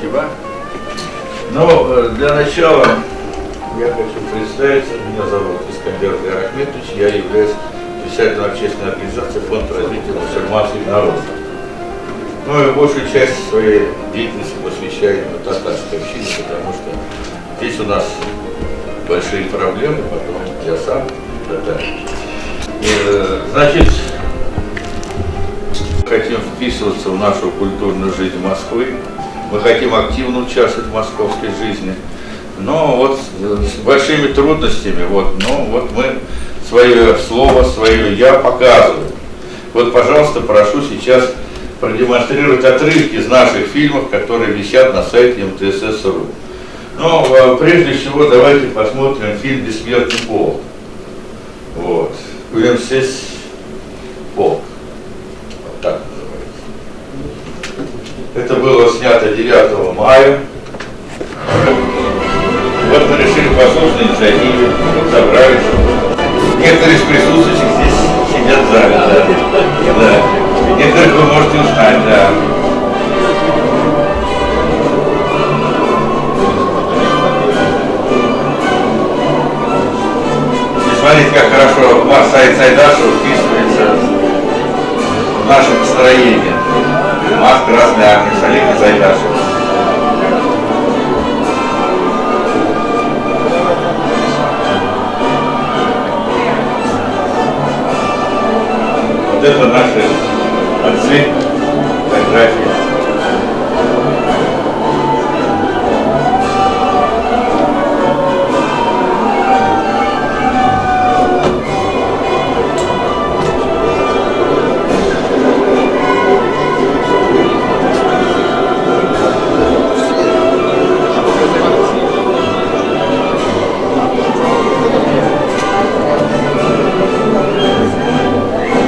Спасибо. Ну, для начала я хочу представиться. Меня зовут Искандер Ахметович. Я являюсь председателем общественной организации Фонд развития мусульманских народов. Ну и большую часть своей деятельности посвящаю татарской общине, потому что здесь у нас большие проблемы, потом я сам татарин. Значит, хотим вписываться в нашу культурную жизнь Москвы. Мы хотим активно участвовать в московской жизни. Но вот с большими трудностями, но мы свое слово, свое я показываю. Вот, пожалуйста, прошу сейчас продемонстрировать отрывки из наших фильмов, которые висят на сайте МТСС.ру. Но прежде всего давайте посмотрим фильм «Бессмертный полк». Вот. УМСС полк. Вот так называется. Это было снято 9 мая. Вот мы решили по собственной инициативе, вот собрались. Некоторые из присутствующих здесь сидят в зале, да. Некоторых вы можете узнать, да. И смотрите, как хорошо Марс Саид Сайдашев вписывается в наше настроение. Марс Красной Армии, Салика Сайдашев. Вот это наши отцы, фотографии.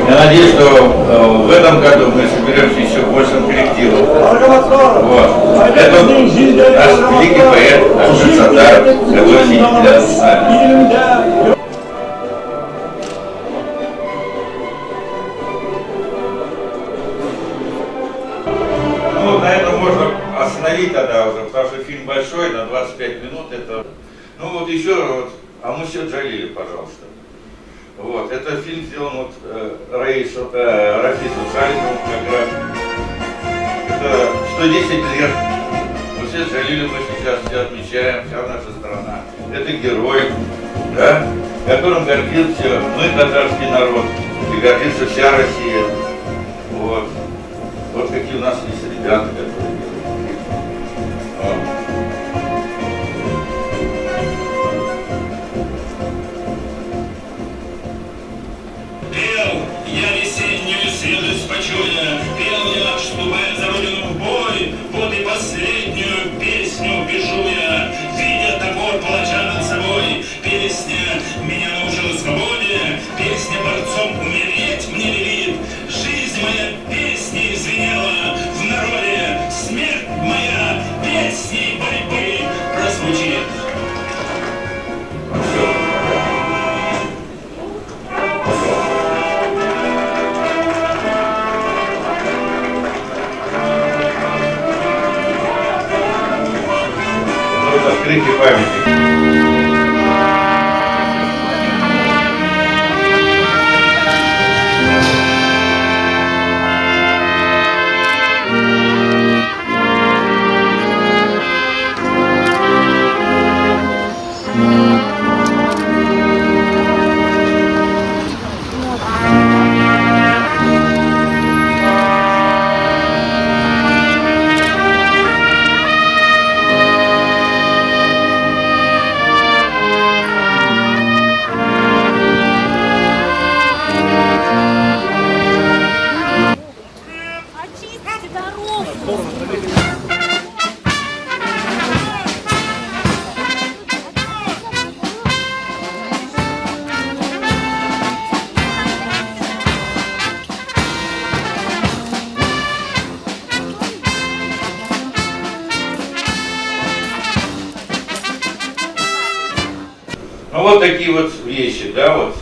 Я надеюсь, что в этом году мы соберемся еще больше коллективов. Вот. Это наш великий поэт, наш красота, который сидит с нами. Ну, на этом можно остановить тогда уже, потому что фильм большой, на 25 минут. Это... Ну вот еще, Амусет Джалили, пожалуйста. Вот, это фильм сделан Рафисом Шаликовым как раз. Это 110 лет. Амусет Джалили мы сейчас все отмечаем, вся наша страна. Это герой, да, которым гордился мы, татарский народ, и гордится вся Россия. Вот. Вот какие у нас есть ребята, которые делают. Вот. Я весеннюю свежесть почуя, пел я, вступая за родину в бой, вот и последнюю песню пишу я, видя топор палача над собой. Песня меня научила свободе, песня борцом умереть мне велит. Жизнь моя песней звенела в народе, смерть моя песней борьбы прозвучит. Открытие памяти. Ну вот такие вот вещи, да, вот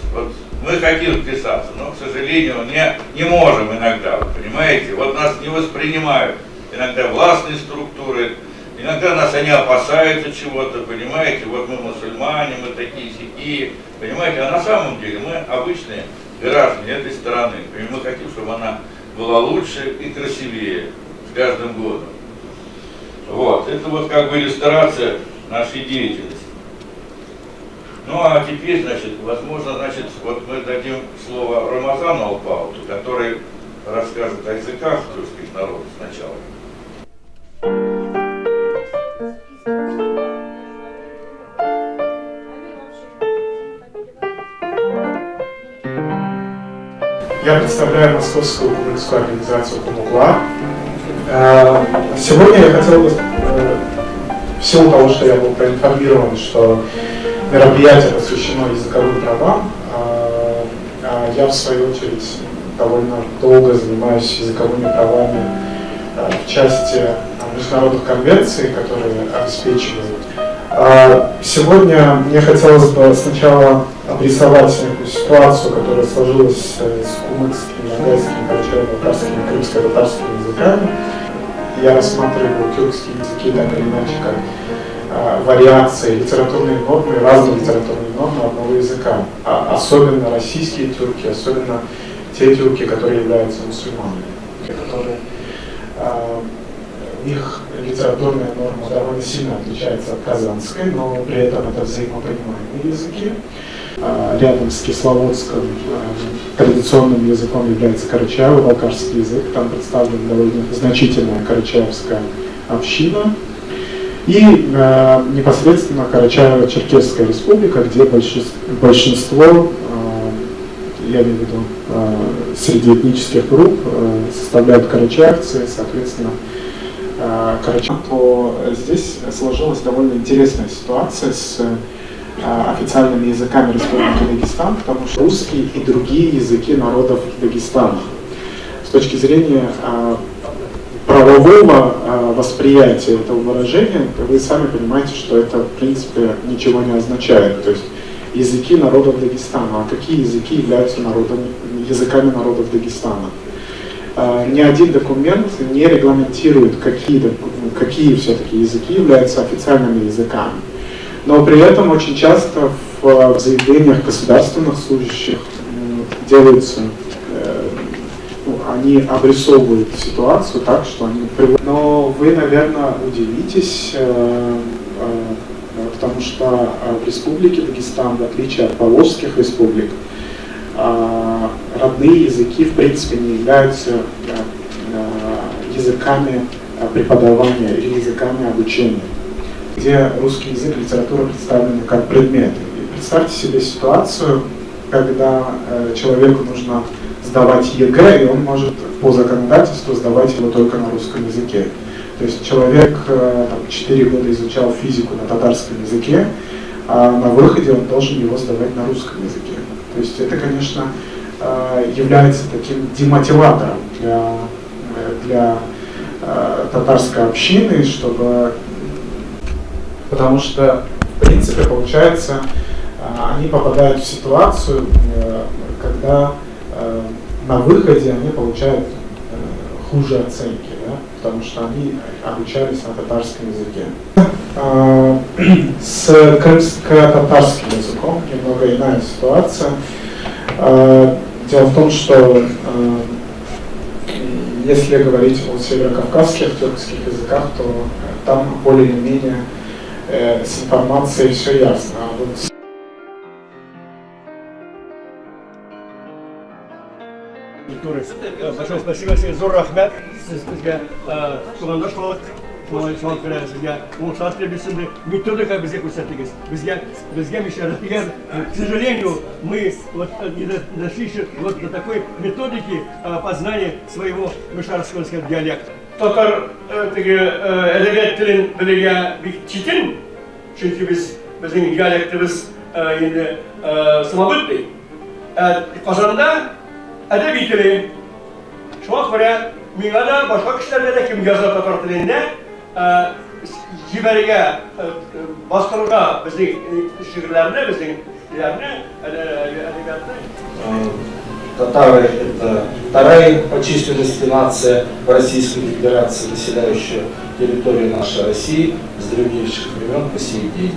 мы хотим вписаться, но, к сожалению, не можем иногда, вы понимаете, вот нас не воспринимают иногда властные структуры, Иногда нас они опасаются чего-то, понимаете, вот мы мусульмане, мы такие-сякие, понимаете, а на самом деле мы обычные граждане этой страны, и мы хотим, чтобы она была лучше и красивее с каждым годом. Вот, это вот как бы иллюстрация нашей деятельности. Ну а теперь, значит, возможно, значит, вот мы дадим слово Рамазану Алпауту, который расскажет о языках тюркских народов сначала. Я представляю Московскую кумыкскую организацию Кумукла. Сегодня я хотел бы, в силу того, что я был проинформирован, что мероприятие посвящено языковым правам, я в свою очередь довольно долго занимаюсь языковыми правами в части международных конвенций, которые обеспечивают. Сегодня мне хотелось бы сначала обрисовать некую ситуацию, которая сложилась с кумыкскими, ногайскими, карачаево-балкарскими, крымско-татарскими языками. Я рассматриваю тюркские языки так или иначе как вариации, литературные нормы, разные литературные нормы одного языка. Особенно российские тюрки, особенно те тюрки, которые являются мусульманами, которые их литературная норма довольно сильно отличается от казанской, но при этом это взаимопонимаемые языки. Рядом с кисловодским традиционным языком является карачаево-балкарский язык. Там представлена довольно значительная карачаевская община. И непосредственно Карачаево-Черкесская республика, где большинство, я имею в виду, среди этнических групп составляют карачаевцы, соответственно, то здесь сложилась довольно интересная ситуация с официальными языками Республики Дагестан, потому что русский и другие языки народов Дагестана. С точки зрения правового восприятия этого выражения, вы сами понимаете, что это в принципе ничего не означает. То есть языки народов Дагестана. А какие языки являются языками народов Дагестана? Ни один документ не регламентирует, какие все-таки языки являются официальными языками. Но при этом очень часто в заявлениях государственных служащих делаются, они обрисовывают ситуацию так, что они приводят. Но вы, наверное, удивитесь, потому что в Республике Дагестан, в отличие от поволжских республик, родные языки в принципе не являются языками преподавания или языками обучения, где русский язык, литература представлены как предметы. И представьте себе ситуацию, когда человеку нужно сдавать ЕГЭ, и он может по законодательству сдавать его только на русском языке. То есть человек 4 года изучал физику на татарском языке, а на выходе он должен его сдавать на русском языке. То есть это, конечно, является таким демотиватором для татарской общины, потому что, в принципе, получается, они попадают в ситуацию, когда на выходе они получают хуже оценки, да, потому что они обучались на татарском языке. С крымско-татарским языком немного иная ситуация. Дело в том, что если говорить о северокавказских тюркских языках, то там более-менее с информацией все ясно. Большое спасибо, Зур Рахмет, сізге туғандаш болып, шуңат білән сізге ұлықшастыры бесінді методика бізге көрсеттіңіз. Бізге мешараттығар, к сожалению, мы не дошли еще до такой методики познания своего мешарского диалекта. Татар әдебиет тілін білуге четін, çünkü біздің диалектіміз енді самобытный. Қазанда әдеби тілі, шуңа көрә, миңа да башка кешеләргә дә кем яза татар телендә җибәргә, бастырырга безнең шигырьләрне, безнең әдәбиятны Татары – это вторая по численности нация в Российской Федерации, населяющая территорию нашей России с древнейших времен по сей день.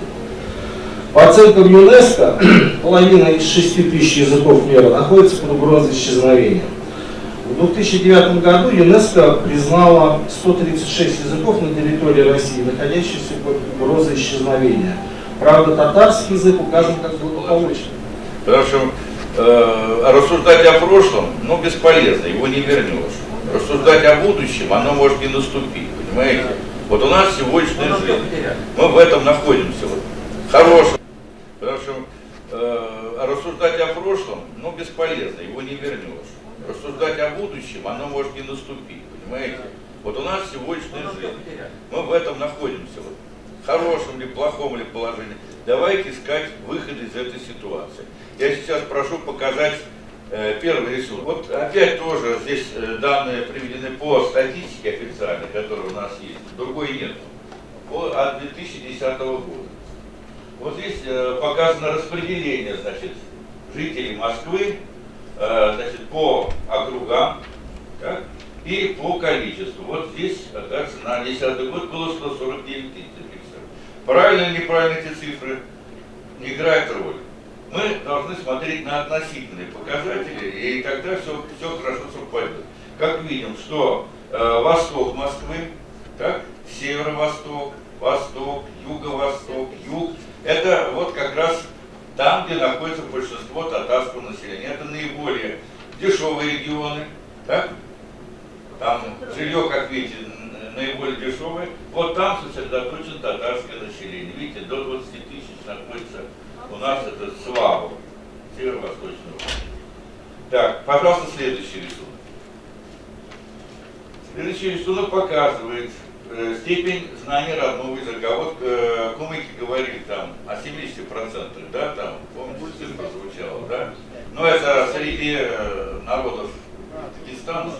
По оценкам ЮНЕСКО, половина из 6 тысяч языков мира находится под угрозой исчезновения. В 2009 году ЮНЕСКо признала 136 языков на территории России, находящихся под угрозой исчезновения. Правда, татарский язык указан как благополучный. Потому рассуждать о прошлом, ну, бесполезно, его не вернешь. Рассуждать о будущем, оно может не наступить, понимаете? Вот у нас сегодняшняя жизнь, мы в этом находимся, вот, хорошем. Потому рассуждать о прошлом, ну, бесполезно, его не вернешь. Рассуждать о будущем, оно может не наступить, понимаете? Вот у нас сегодняшняя жизнь, мы в этом находимся, вот, хорошем ли, плохом ли положении. Давайте искать выход из этой ситуации. Я сейчас прошу показать первый рисунок. Вот опять тоже здесь данные приведены по статистике официальной, которая у нас есть, другой нет, от 2010 года. Вот здесь показано распределение, значит, жителей Москвы, значит, по округам, так, и по количеству. Вот здесь, оказывается, на 2010 год было 149 тысяч. Правильно или неправильно эти цифры не играют роль. Мы должны смотреть на относительные показатели, и тогда все хорошо совпадет. Как видим, что восток Москвы, так, северо-восток, восток, юго-восток, юг, это вот как раз там, где находится большинство татарского населения. Это наиболее дешевые регионы, так? Там жилье, как видите, наиболее дешевое. Вот там сосредоточено татарское население. Видите, до 20 тысяч находится у нас это Сваба, северо-восточного. Так, пожалуйста, следующий рисунок. Следующий рисунок показывает степень знания родного языка. Вот кумыки говорили там о 70%, да, там, помните, цифра звучала, да? Но это среди народов Дагестана.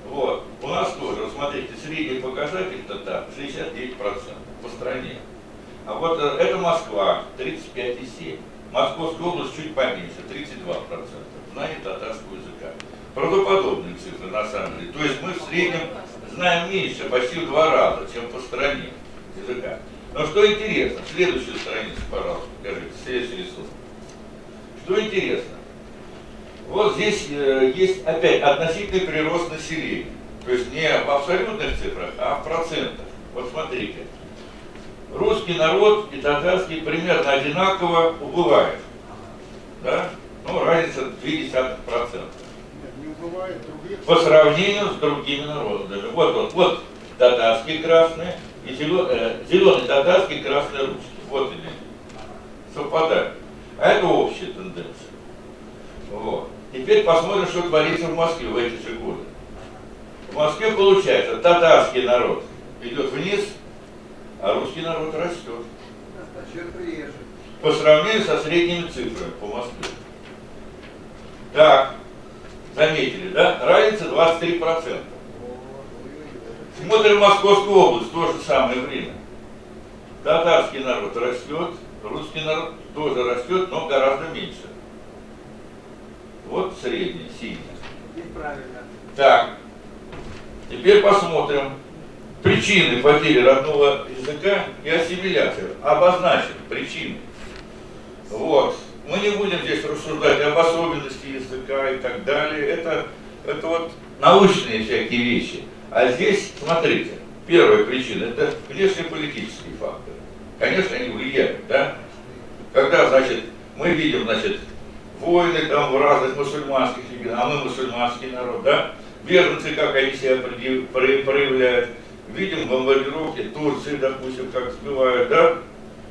Вот. У нас тоже, вот смотрите, средний показатель татар 69% по стране. А вот это Москва, 35,7%. Московская область чуть поменьше, 32%. Знание татарского языка. Правдоподобные цифры на самом деле. То есть мы в среднем знаем меньше, почти в 2 раза, чем по стране языка. Но что интересно, следующую страницу, пожалуйста, покажите, следующий рисунок. Что интересно? Вот здесь есть опять относительный прирост населения. То есть не в абсолютных цифрах, а в процентах. Вот смотрите. Русский народ и татарский примерно одинаково убывает. Да? Ну, разница 0,2%. По сравнению с другими народами. Вот он, вот татарский красный, и зеленый татарский, красный русский. Вот они. Совпадают. А это общая тенденция. Вот. Теперь посмотрим, что творится в Москве в эти же годы. В Москве получается, татарский народ идет вниз, а русский народ растет. По сравнению со средними цифрами по Москве. Так, заметили, да? Разница 23%. Смотрим Московскую область, в то же самое время. Татарский народ растет, русский народ тоже растет, но гораздо меньше. Вот средний, синий. Так, теперь посмотрим причины потери родного языка и ассимиляции. Обозначим причины. Вот. Мы не будем здесь рассуждать об особенности языка и так далее. Это вот научные всякие вещи. А здесь, смотрите, первая причина – это внешнеполитические факторы. Конечно, они влияют, да? Когда, значит, мы видим, значит, войны там в разных мусульманских регионах, а мы мусульманский народ, да? Беженцы, как они себя проявляют. Видим бомбардировки Турции, допустим, как сбивают, да?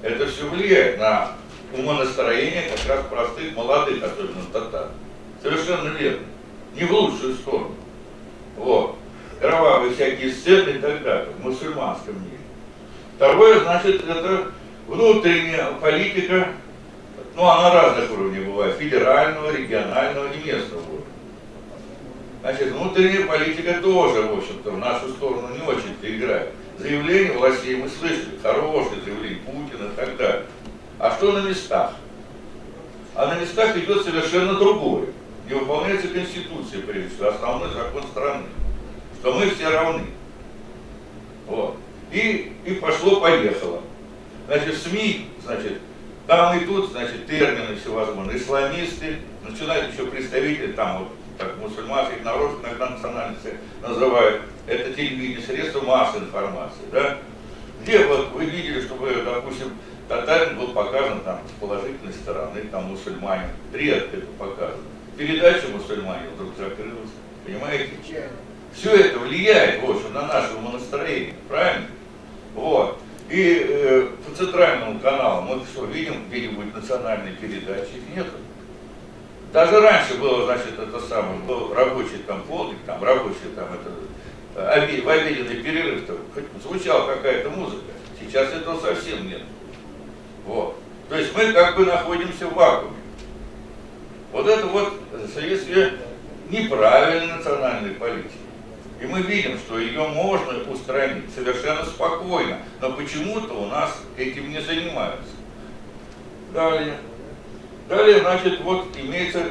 Это все влияет на умонастроение как раз простых, молодых, особенно татар. Совершенно верно. Не в лучшую сторону. Вот. Кровавые всякие сцены и так далее в мусульманском мире. Второе, значит, это внутренняя политика. Ну, она разных уровней бывает. Федерального, регионального и местного уровня. Значит, внутренняя политика тоже, в общем-то, в нашу сторону не очень-то играет. Заявления властей мы слышали, хорошие заявления Путина и так далее. А что на местах? А на местах идет совершенно другое. не выполняется Конституция, прежде всего, основной закон страны, что мы все равны. Вот. И пошло-поехало. Значит, в СМИ, значит, там и тут, значит, термины всевозможные, исламисты, начинают еще представители, там вот, как мусульманских народов, иногда национальности называют, это телевидение, средства массовой информации, да? Где вот вы видели, чтобы, допустим, татарин был показан там с положительной стороны, там мусульманин, редко это показано. Передача мусульмане вдруг закрылась, понимаете? Все это влияет, в общем, на наше умонастроение, правильно? Вот. И по центральному каналу мы что, видим где-нибудь национальные передачи? Их нету. Даже раньше было, значит, это самое, был рабочий там полдник, там рабочий там это, в обеденный перерыв, там, звучала какая-то музыка. Сейчас этого совсем нет. Вот. То есть мы как бы находимся в вакууме. Вот это вот следствие неправильной национальной политики. И мы видим, что ее можно устранить совершенно спокойно, но почему-то у нас этим не занимаются. Далее, значит, вот имеется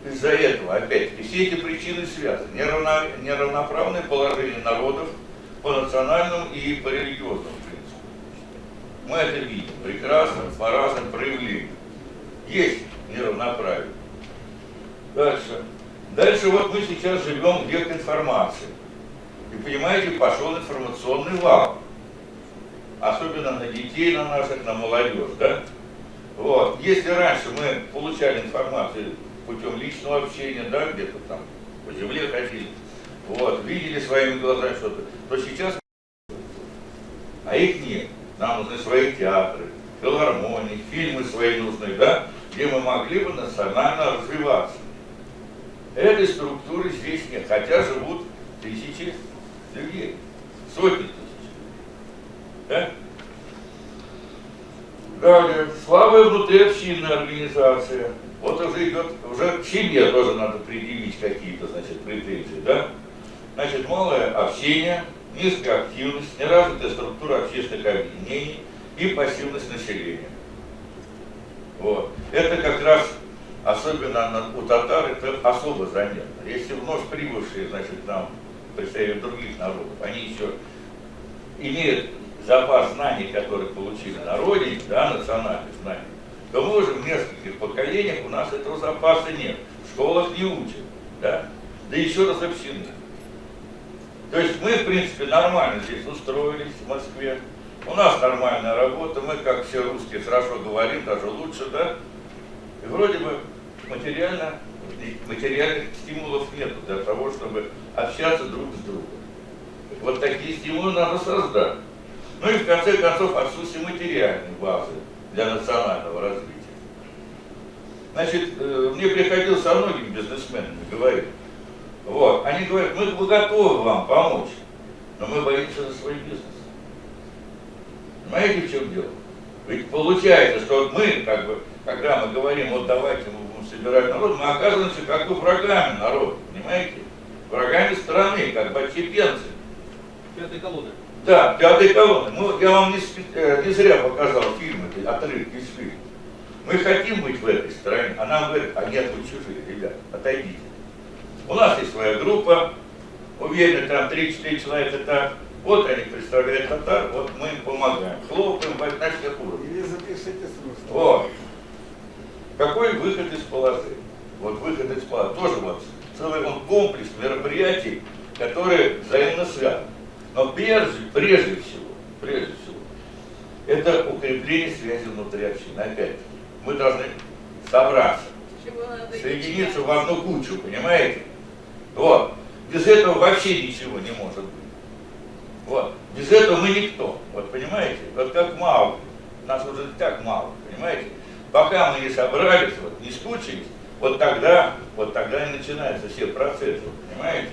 из-за этого, опять-таки, все эти причины связаны. Неравноправное положение народов по национальному и по религиозному принципу. Мы это видим прекрасно, по разным проявлениям. Есть неравноправие. Дальше вот мы сейчас живем в век информации. И понимаете, пошел информационный вал. Особенно на детей, на наших, на молодежь, да? Вот. Если раньше мы получали информацию путем личного общения, да, где-то там по земле ходили, вот, видели своими глазами что-то, то сейчас, а их нет. Нам нужны свои театры, филармонии, фильмы свои нужны, да, где мы могли бы национально развиваться. Этой структуры здесь нет, хотя живут тысячи людей, сотни тысяч. Да? Далее, слабая внутриобщинная организация. Вот уже идет, уже к семье тоже надо предъявить какие-то, значит, претензии, да? Значит, малое общение, низкая активность, неразвитая структура общественных объединений и пассивность населения. Вот. Это как раз, особенно у татар, это особо заметно. Если вновь прибывшие, значит, нам представители других народов, они еще имеют запас знаний, которые получили на родине, да, национальных знаний, то мы уже в нескольких поколениях у нас этого запаса нет. В школах не учат, да, да еще разобщены. То есть мы, в принципе, нормально здесь устроились в Москве. У нас нормальная работа, мы, как все русские, хорошо говорим, даже лучше, да. И вроде бы материальных стимулов нет для того, чтобы общаться друг с другом. Вот такие стимулы надо создать. Ну и в конце концов отсутствие материальной базы для национального развития. Значит, мне приходилось со многими бизнесменами говорить. Вот, они говорят, мы готовы вам помочь, но мы боимся за свой бизнес. Понимаете, в чем дело? Ведь получается, что мы, как бы, когда мы говорим, вот давайте мы будем собирать народ, мы оказываемся как бы врагами народа, понимаете? Врагами страны, как бы отщепенцы. Пятой колонны. Да, пятой колонны. Я вам не зря показал фильм, отрывки из фильма. Мы хотим быть в этой стране, а нам говорят, а нет, вы чужие, ребята, отойдите. У нас есть своя группа, уверены, там 3-4 человека так. Вот они представляют татар, вот мы им помогаем, хлопаем на всех уровнях. Или запишите смысл. Вот. Какой выход из положения? Вот выход из положения. Тоже вот целый комплекс мероприятий, которые взаимно связаны. Но прежде всего, это укрепление связи внутри общины. Опять, мы должны собраться, соединиться в одну кучу, понимаете? Вот. Без этого вообще ничего не может быть. Вот. Без этого мы никто. Вот понимаете? Вот как мало. Нас уже так мало, понимаете? Пока мы не собрались, вот, не скучились, вот тогда и начинаются все процессы, понимаете?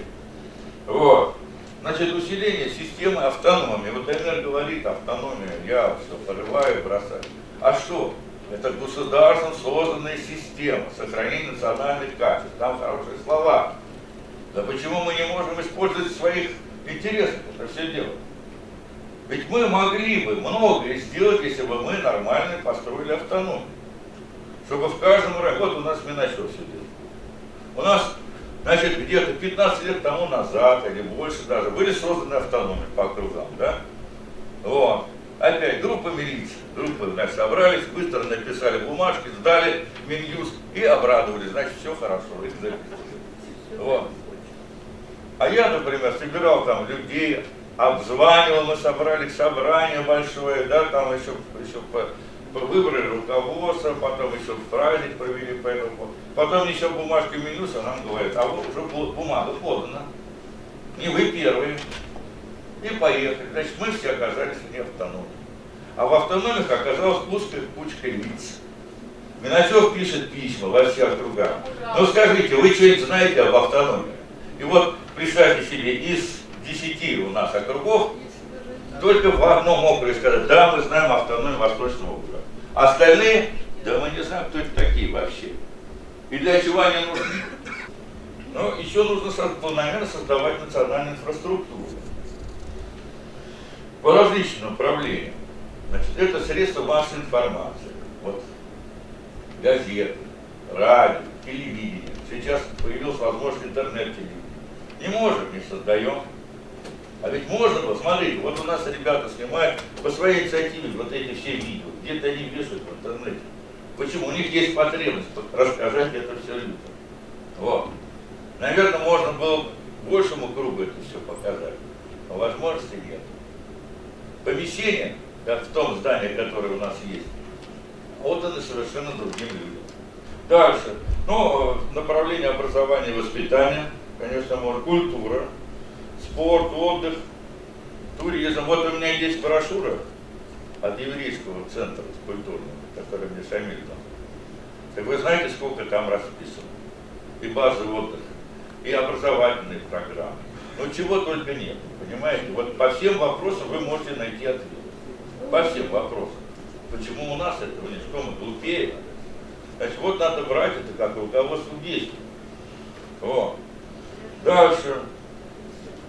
Вот. Значит, усиление системы автономии. Вот Эмер говорит, автономия, я все порываю, бросаю. А что? Это государством созданная система сохранения национальных качеств. Там хорошие слова. Да почему мы не можем использовать своих интересов это все дело? Ведь мы могли бы многое сделать, если бы мы нормально построили автономию. Чтобы в каждом районе, вот у нас Миначев сидит. У нас, значит, где-то 15 лет тому назад, или больше даже, были созданы автономии по округам, да? Вот. Опять группа милиции, группы, значит, собрались, быстро написали бумажки, сдали в Минюст и обрадовались, значит, все хорошо, их записали. Вот. А я, например, собирал там людей, обзванивал, мы собрали собрание большое, да, там еще выбрали руководство, потом еще праздник провели по этому. Потом еще бумажки Минюса нам говорят, а вот уже бумага подана, не вы первые. И поехали. Значит, мы все оказались вне автономии. А в автономиях оказалась узкая кучка лиц. Минасев пишет письма во все округа. Ну скажите, вы что-нибудь знаете об автономии? И вот представьте себе, из 10 у нас округов, только в одном округе сказать, да, мы знаем автономию Восточного округа. Остальные, да мы не знаем, кто это такие вообще. И для чего они нужны? Ну, еще нужно планомерно создавать национальную инфраструктуру по различным направлениям. Значит, это средства массовой информации. Вот газеты, радио, телевидение. Сейчас появилась возможность интернет-телевидения. Не можем, не создаем. А ведь можно было, смотрите, вот у нас ребята снимают по своей инициативе вот эти все видео, где-то они вешают в интернете. Почему? У них есть потребность рассказать это все людям. Вот. Наверное, можно было большему кругу это все показать, но возможности нет. Помещение, как в том здании, которое у нас есть, отданы совершенно другим людям. Дальше. Ну, направление образования и воспитания, конечно, может, культура, спорт, отдых, туризм. Вот у меня есть брошюра от еврейского центра культурного, который мне Шамиль дал. Так вы знаете, сколько там расписано? И базы отдыха, и образовательные программы. Ну чего только нет, понимаете? Вот по всем вопросам вы можете найти ответ. По всем вопросам. Почему у нас этого нет? Что мы глупее? Значит, вот надо брать это как руководство действий. Вот. Дальше.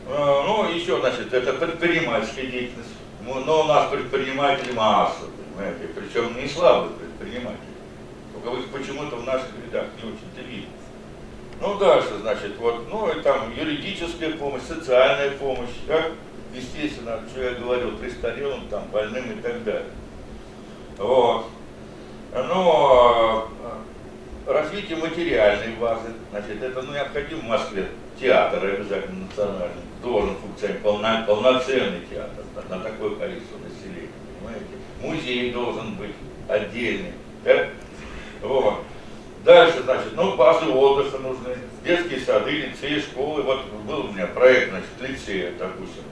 Ну, еще, значит, это предпринимательская деятельность. Но у нас предприниматели масса, понимаете, причем не слабые предприниматели. Только их почему-то в наших рядах не очень-то видно. Ну, дальше, значит, вот, ну, и там юридическая помощь, социальная помощь, как, естественно, что я говорил, престарелым, там, больным и так далее. Вот. Ну, развитие материальной базы, значит, это, ну, необходимо в Москве. Театр обязательно национальный, должен функционировать, полноценный театр на такое количество населения, понимаете? Музей должен быть отдельный, да? Вот. Дальше, значит, ну, базы отдыха нужны, детские сады, лицеи, школы. Вот был у меня проект, значит, лицея, допустим,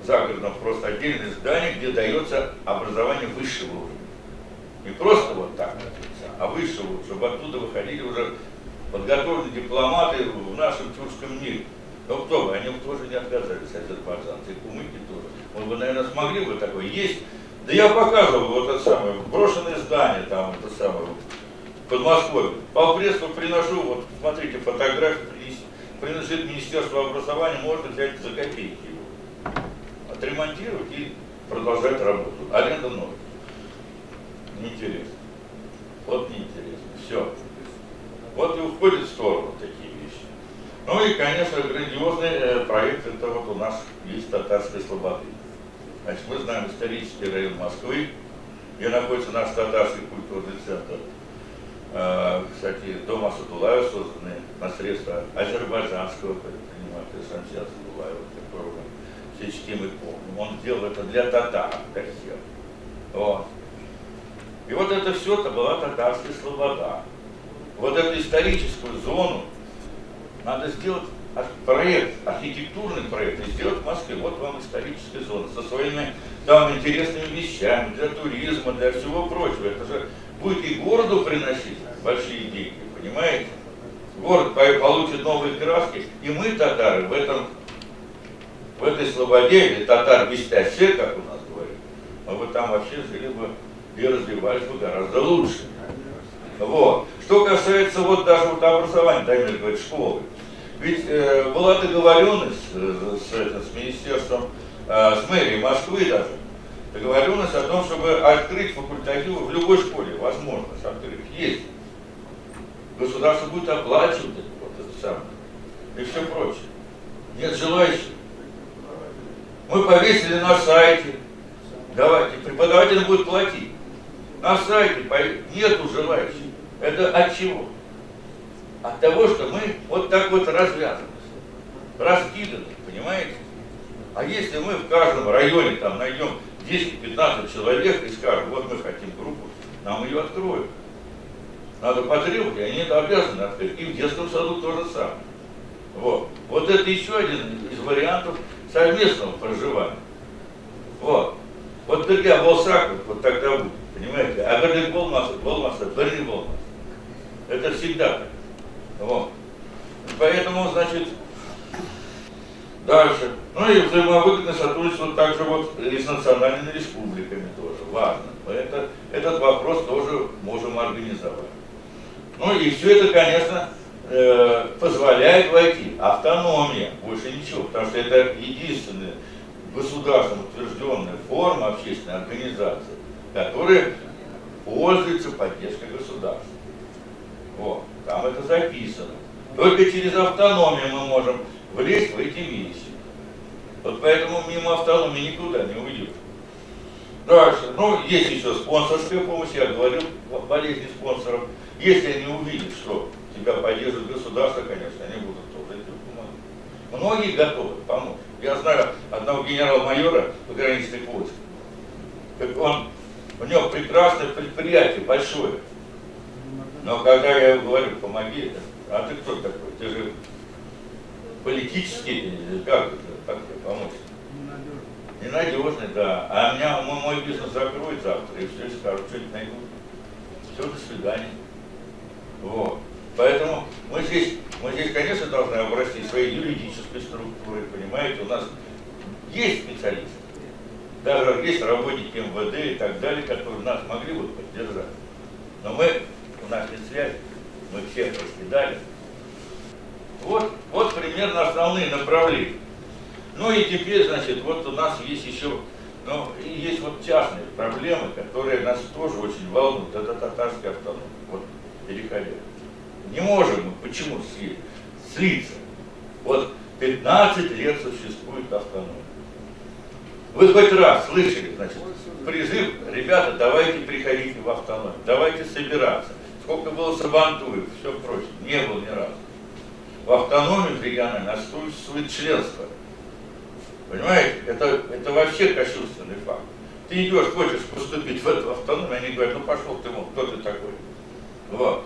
за городом просто отдельное здание, где дается образование высшего уровня. Не просто вот так, а высшего, чтобы оттуда выходили уже подготовленные дипломаты в нашем тюркском мире. Ну, кто бы, они бы тоже не отказались, азербайджанцы, и кумыки тоже. Мы бы, наверное, смогли бы такое есть. Да я показывал вот это самое, брошенное здание там, это самое, в Подмосковье. По прессу приношу, вот смотрите, фотографию принадлежит Министерству образования, можно взять за копейки его. Отремонтировать и продолжать работу. Аренда ноль. Неинтересно. Вот неинтересно. Все. Вот и уходит в сторону такие вещи. Ну и, конечно, грандиозный проект, это вот у нас есть Татарской Слободы. Значит, мы знаем исторический район Москвы, где находится наш татарский культурный центр. Кстати, дом Асадулаева созданный на средства азербайджанского предпринимателя Шамсия Асадулаева, которого мы все чтим и помним. Он сделал это для татар, для всех. Вот. И вот это все-то была Татарская Слобода. Вот эту историческую зону надо сделать проект, архитектурный проект, и сделать в Москве. Вот вам историческая зона со своими там интересными вещами для туризма, для всего прочего. Это же будет и городу приносить большие деньги, понимаете? Город получит новые краски, и мы, татары, в этой слободе, или татар без тясе, как у нас говорят, мы бы там вообще жили бы и развивались бы гораздо лучше. Вот. Что касается вот даже вот образования, Дамир говорит, школы. Ведь была договоренность с министерством, с мэрией Москвы даже, договоренность о том, чтобы открыть факультативы в любой школе, возможность открыть. Есть. Государство будет оплачивать это. самое, и все прочее. Нет желающих. Мы повесили на сайте, давайте, преподаватель будет платить. На сайте нету желающих. Это от чего? От того, что мы вот так вот развязаны, раскиданы, понимаете? А если мы в каждом районе там найдем 10-15 человек и скажем, вот мы хотим группу, нам ее откроют. Надо потребовать, и они это обязаны открыть. И в детском саду то же самое. Вот это еще один из вариантов совместного проживания. Вот тогда болсак, вот тогда будет, понимаете? А когда болмаса, бери болмаса. Это всегда так. Вот. Поэтому, значит, дальше. Ну и взаимовыгодное сотрудничество также вот и с национальными республиками тоже важно. Этот вопрос тоже можем организовать. Ну и все это, конечно, позволяет войти. Автономия, больше ничего, потому что это единственная государством утвержденная форма общественной организации, которая пользуется поддержкой государства. Вот, там это записано. Только через автономию мы можем влезть в эти миссии. Вот поэтому мимо автономии никуда не уйдет. Дальше, ну, есть еще спонсорская помощь, я говорил о болезни спонсоров. Если они увидят, что тебя поддерживает государство, конечно, они будут тоже этим помогать. Многие готовы помочь. Я знаю одного генерал-майора пограничных войск. У него прекрасное предприятие, большое. Но когда я ему говорю, помоги, а ты кто такой? Ты же политический, как тебе помочь? Ненадежный, да. А меня мой бизнес закроет завтра, и все, и скажут, что-нибудь найду. Все, до свидания. Вот. Поэтому мы здесь, конечно, должны обрасти своей юридической структурой, понимаете, у нас есть специалисты, даже есть работники МВД и так далее, которые нас могли бы поддержать. Но у нас нет связи, мы всех раскидали. Вот примерно основные направления. Ну и теперь, значит, вот у нас есть еще, ну, и есть вот частные проблемы, которые нас тоже очень волнуют. Это татарская автономия. Вот, переходя. Не можем мы, почему слиться? Вот 15 лет существует автономия. Вы хоть раз слышали, значит, призыв, ребята, давайте приходите в автономию, давайте собираться. Сколько было сабантуев, все прочее, не было ни разу. В автономии региональной отсутствует членство. Понимаете, это вообще кощунственный факт. Ты идешь, хочешь поступить в эту автономию, они говорят, ну пошел ты, мол, кто ты такой? Вот.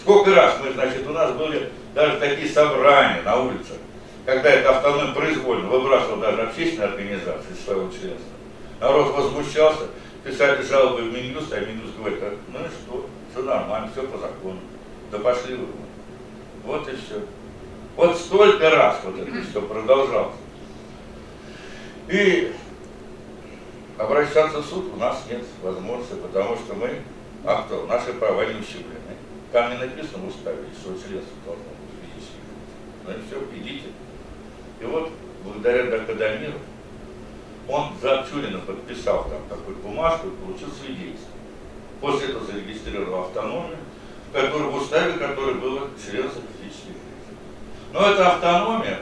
Сколько раз мы, значит, у нас были даже такие собрания на улицах, когда это автономия произвольно выбрасывала даже общественные организации из своего членства. Народ возмущался, писали жалобы в Минюст, а Минюст говорит, ну и что, все нормально, все по закону, да пошли вы. Вот и все. Вот столько раз вот это все продолжалось. И обращаться в суд у нас нет возможности, потому что мы, наши права не ущемлены. Там не написано в уставе, что членство должно быть физически. Ну и все, идите. И вот, благодаря Докадамиру, он за Чурина подписал там такую бумажку и получил свидетельство. После этого зарегистрировал автономию, в уставе которой было членство физических лиц. Но эта автономия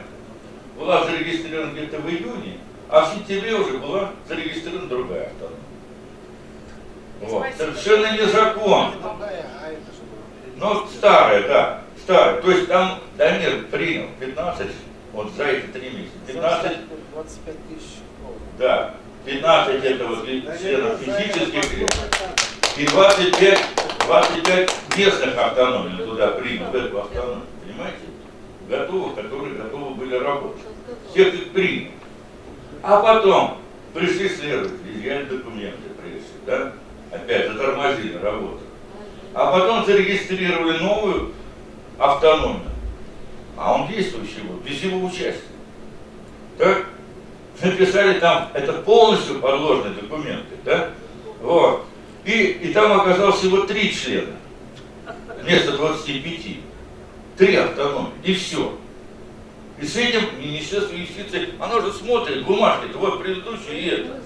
была зарегистрирована где-то в июне, а в сентябре уже была зарегистрирована другая автономия. Вот. Совершенно незаконно. Но старая, да, старая. То есть там Дамир принял 15, вот за эти 3 месяца. 25 тысяч. Да, 15 это вот членов физических лиц. И 25 местных автономий туда принял, в эту автономию, понимаете? Готовы, которые готовы были работать. Всех их принял. А потом пришли следователи, изъяли документы, прежде, да? Опять затормозили работу. А потом зарегистрировали новую автономию. А он действующий был, без его участия. Так? Написали там, это полностью подложные документы, да? Вот. И там оказалось всего 3 члена. Вместо 25. 3 автономии. И все. И с этим Министерство юстиции, оно же смотрит бумажки, вот предыдущие и это.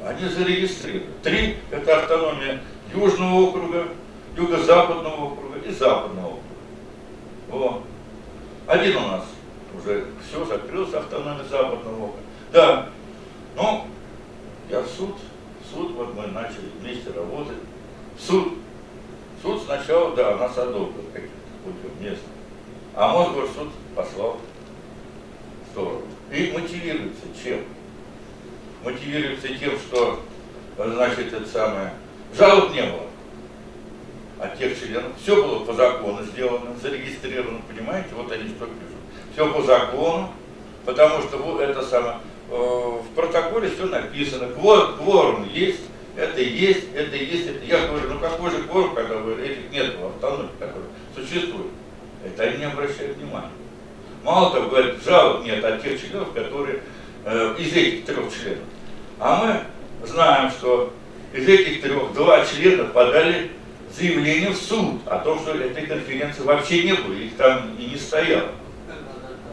Они зарегистрировали. 3 это автономия Южного округа, Юго-Западного округа и Западного округа. Вот. Один у нас уже все закрылся, автономия Западного окна. Да, ну, я в суд, вот мы начали вместе работать. Суд сначала, да, нас одобрил каким-то путем местным. А Мосгорсуд послал в сторону. И мотивируется чем? Мотивируется тем, что, значит, это самое, жалоб не было от тех членов. Все было по закону сделано, зарегистрировано, понимаете? Вот они что пишут. Все по закону, потому что вот это самое, в протоколе все написано. Кворум есть, это есть, это есть, это. Я говорю, ну какой же кворум, когда этих нет в автономии, которые существуют? Это они не обращают внимания. Мало того, говорят, жалоб нет от тех членов, которые из этих 3 членов. А мы знаем, что из этих 3 2 члена подали заявление в суд о том, что этой конференции вообще не было, их там и не стояло.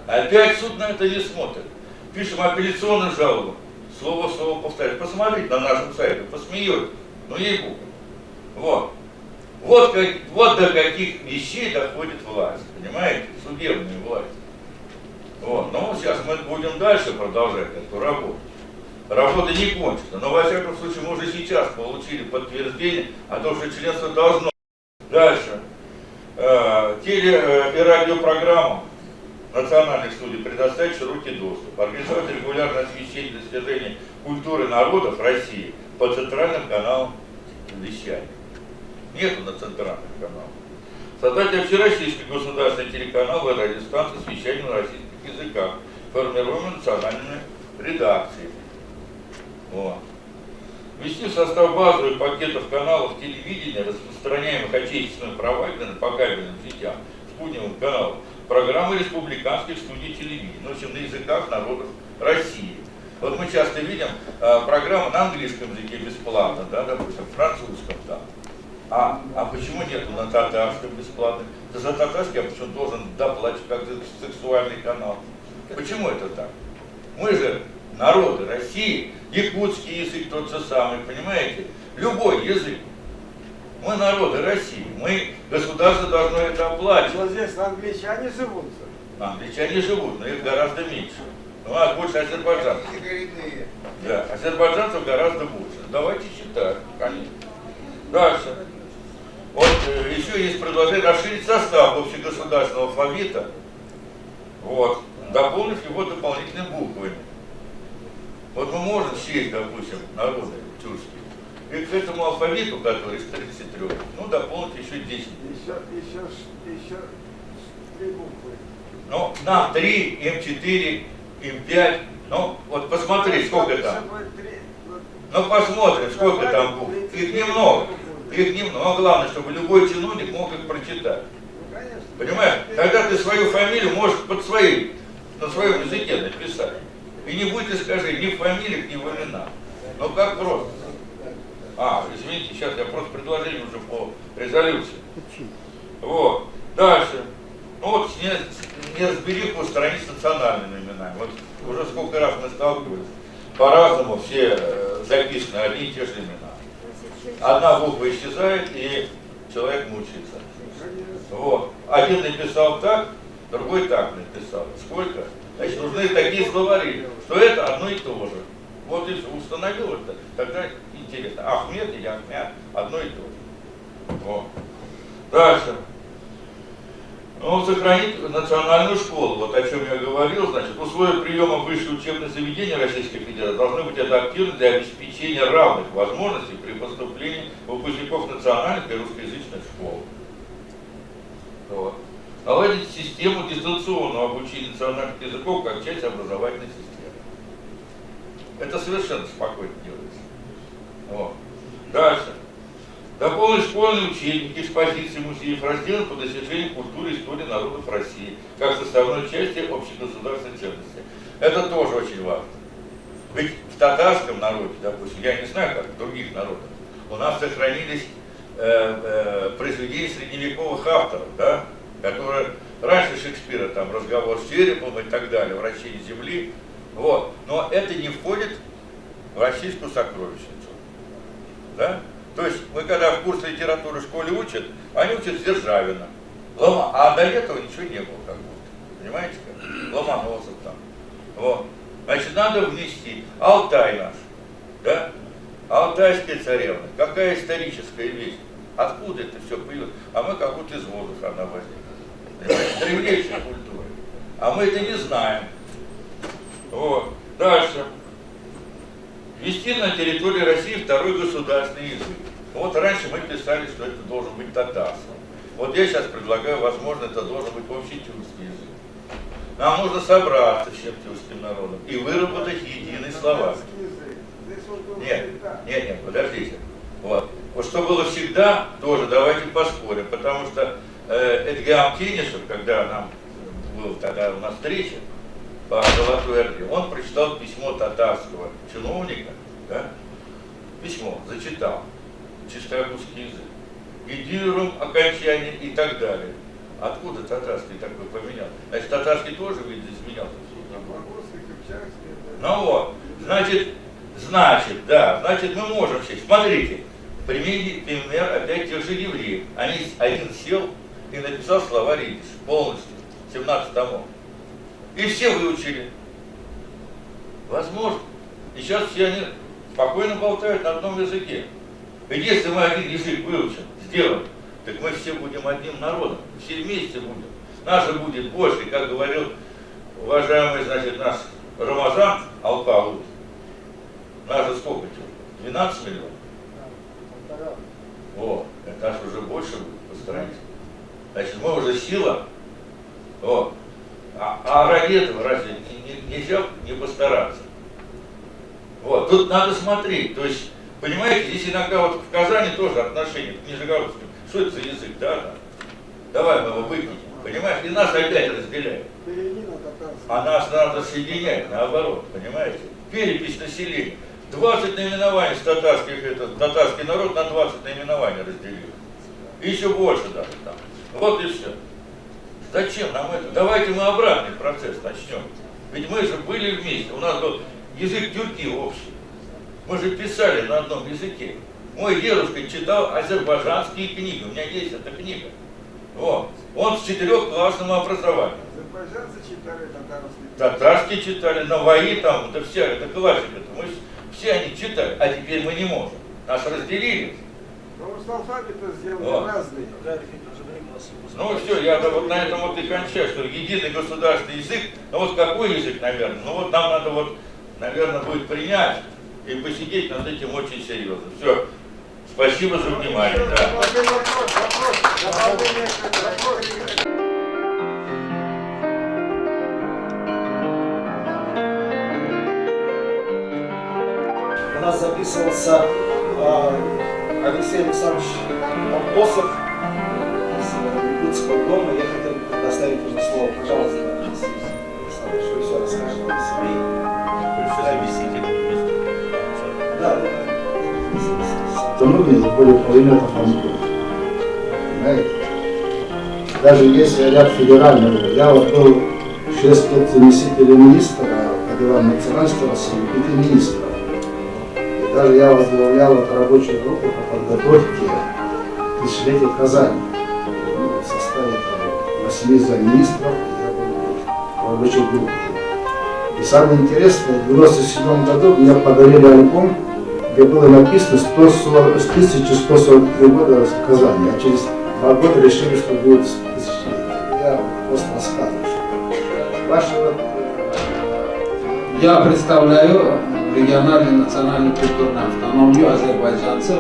Опять суд на это не смотрит. Пишем апелляционную жалобу. Слово в слово повторяю. Посмотрите на нашем сайте, посмеетесь. Ну ей-богу. Вот до каких вещей доходит власть. Понимаете? Судебная власть. Ну сейчас мы будем дальше продолжать эту работу. Работа не кончится. Но во всяком случае мы уже сейчас получили подтверждение о том, что членство должно. Дальше. Теле- и радиопрограммам национальных студий предоставить широкий доступ, организовать регулярное освещение достижений культуры народов России по центральным каналам вещания. Нету на центральных каналах. Создать общероссийский государственный телеканал и радиостанции с вещанием на российских языках, формируемые национальными редакциями. Ввести в состав базовых пакетов каналов телевидения, распространяемых отечественными провайдерами по кабельным сетям, спутниковым каналам, программы республиканских студий телевидения, в общем, на языках народов России. Вот мы часто видим программы на английском языке бесплатно, да, допустим, французском там. А почему нету на татарском бесплатно? Да за татарский я почему должен доплачивать как за сексуальный канал? Почему это так? Мы же народы России, якутский язык тот же самый, понимаете? Любой язык. Мы народы России, мы, государство должно это оплачивать. Но здесь англичане живут. Англичане живут, но их гораздо меньше. Ну, а больше азербайджанцев. Да, азербайджанцев гораздо больше. Давайте считать, конечно. Дальше. Вот еще есть предложение расширить состав общегосударственного алфавита, дополнив его дополнительными буквами. Вот мы можем счесть, допустим, народы тюркские. И к этому алфавиту, который из 33, дополнить еще 10. Еще 3 буквы. Ну, нам 3, М4, М5. Ну, вот посмотри, сколько там. Ну, посмотрим, сколько там букв. Их немного. Но главное, чтобы любой чиновник мог их прочитать. Понимаешь? Тогда ты свою фамилию можешь на своем языке написать. И не будет искажений ни в фамилиях, ни в именах. Ну, как просто. Извините, сейчас я просто предложение уже по резолюции. Дальше. Неразбериху устранить с национальными именами. Вот уже сколько раз мы сталкивались. По-разному все записаны одни и те же имена. Одна буква исчезает, и человек мучается. Один написал так, другой так написал. Сколько? Значит, нужны такие словари, что это одно и то же. Вот и все, установил это, тогда интересно. Ахмед или Ахмед, одно и то же. Дальше. Сохранить национальную школу, вот о чем я говорил, значит, условия приема в высшие учебные заведения Российской Федерации должны быть адаптированы для обеспечения равных возможностей при поступлении выпускников национальных и русскоязычных школ. Наладить систему дистанционного обучения национальных языков как часть образовательной системы. Это совершенно спокойно делается. Дальше. Дополнить школьные учебники, экспозиции музеев разделом по достижению культуры и истории народов России, как составной части общегосударственной ценности. Это тоже очень важно. Ведь в татарском народе, допустим, я не знаю, как в других народах, у нас сохранились произведения средневековых авторов, да, которые раньше Шекспира, там, разговор с черепом и так далее, вращение земли, но это не входит в российскую сокровищницу. Да? То есть мы когда в курс литературы в школе учат, они учат Державина, а до этого ничего не было как будто. Понимаете как? Ломоносов там. Вот. Значит, надо внести Алтай наш. Да? Алтайская царевна. Какая историческая вещь. Откуда это все появилось? А мы как будто из воздуха она возникла. Древнейшая культура. А мы это не знаем. Вот. Дальше. Ввести на территории России второй государственный язык. Вот раньше мы писали, что это должен быть татарский. Вот я сейчас предлагаю, возможно, это должен быть общий тюркский язык. Нам нужно собраться всем тюркским народом и выработать единый словарь. Нет, подождите. Вот что было всегда, тоже давайте поспорим, потому что Эдгам Кинешев, когда нам был тогда у нас встреча по Золотой Орде, он прочитал письмо татарского чиновника, да? Письмо зачитал, чисто русский язык, идиорум, окончание и так далее. Откуда татарский такой поменял? Значит, татарский тоже, видите, изменялся. Ну вот, значит, мы можем сейчас. Смотрите, пример опять тех же евреев. Один сел и написал словарь идиш полностью, 17 томов. И все выучили. Возможно. И сейчас все они спокойно болтают на одном языке. И если мы один язык выучим, сделаем, так мы все будем одним народом, все вместе будем. Наше будет больше, как говорил уважаемый, значит, наш Рамазан Алпаут. Нас же сколько теперь? 12 миллионов? О, это аж уже больше будет по стране. Значит, мы уже сила. Вот. А ради этого разве нельзя не постараться? Вот. Тут надо смотреть. То есть, понимаете, здесь иногда вот в Казани тоже отношения к нижегородским. Что это за язык, да? Давай мы его выкинем. Понимаешь? И нас опять разделяют. А нас надо соединять, наоборот, понимаете? Перепись населения. 20 наименований с татарский народ на 20 наименований разделили. И еще больше даже там. Вот и все. Зачем нам это? Давайте мы обратный процесс начнем. Ведь мы же были вместе. У нас был язык тюрки общий. Мы же писали на одном языке. Мой дедушка читал азербайджанские книги. У меня есть эта книга. Вот. Он с 4-классным образованием. Азербайджанцы читали татарский. Татарские читали, наваи там, это вся, это классика. Мы все они читали, а теперь мы не можем. Нас разделили. Но алфавит-то сделали вот. разные. Ну все, я вот на этом вот и кончаю, что единый государственный язык, ну вот какой язык, наверное, ну вот нам надо вот, наверное, будет принять и посидеть над этим очень серьезно. Все, спасибо за внимание. Да. У нас записывался Алексей Александрович Толкосов из Якутского дома. Я хотел бы предоставить уже слово. Пожалуйста, Алексей Александрович, вы все расскажете о себе. Да. Автономия более половины это фантом. Понимаете? Даже если ряд федеральных, я вот был 6 лет заместителем министра по делам национальства России, 5 министров. И даже я возглавлял эту рабочую группу по подготовке тысячелетия Казани. В составе 8 замминистров, я был в рабочей группе. И самое интересное, в 1997 году мне подарили альбом, где было написано 1143 года в Казани, а через 2 года решили, что будет тысячелетие. Я просто рассказываю. Я представляю региональную национальную культурную автономию азербайджанцев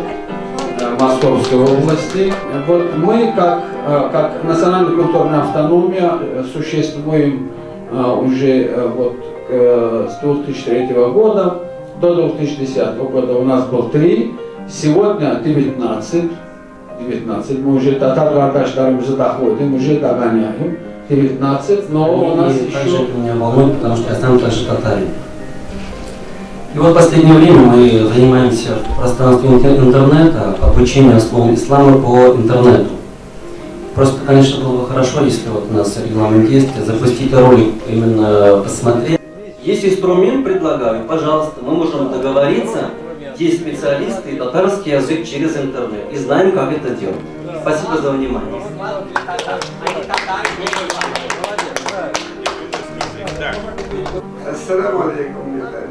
Московской области. Вот мы, как национальная культурная автономия, существуем уже вот с 2003 года до 2010 года у нас был 3, сегодня 19, мы уже татар-карташдарым уже доходим, уже догоняем, 19, но у нас еще... Также меня волнует, потому что я сам также татарин. И вот в последнее время мы занимаемся в пространстве интернета обучением основам ислама по интернету. Просто, конечно, было бы хорошо, если вот у нас регламент есть, запустить ролик, именно посмотреть. Есть инструмент, предлагаю, пожалуйста, мы можем договориться, есть специалисты, татарский язык через интернет, и знаем, как это делать. Спасибо за внимание. Esselamu Aleyküm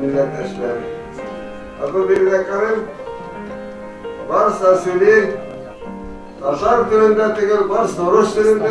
milletleşler. Adı bir de karım. Varsa söyleyin. Taşar türünde değil, varsa Rus türünde.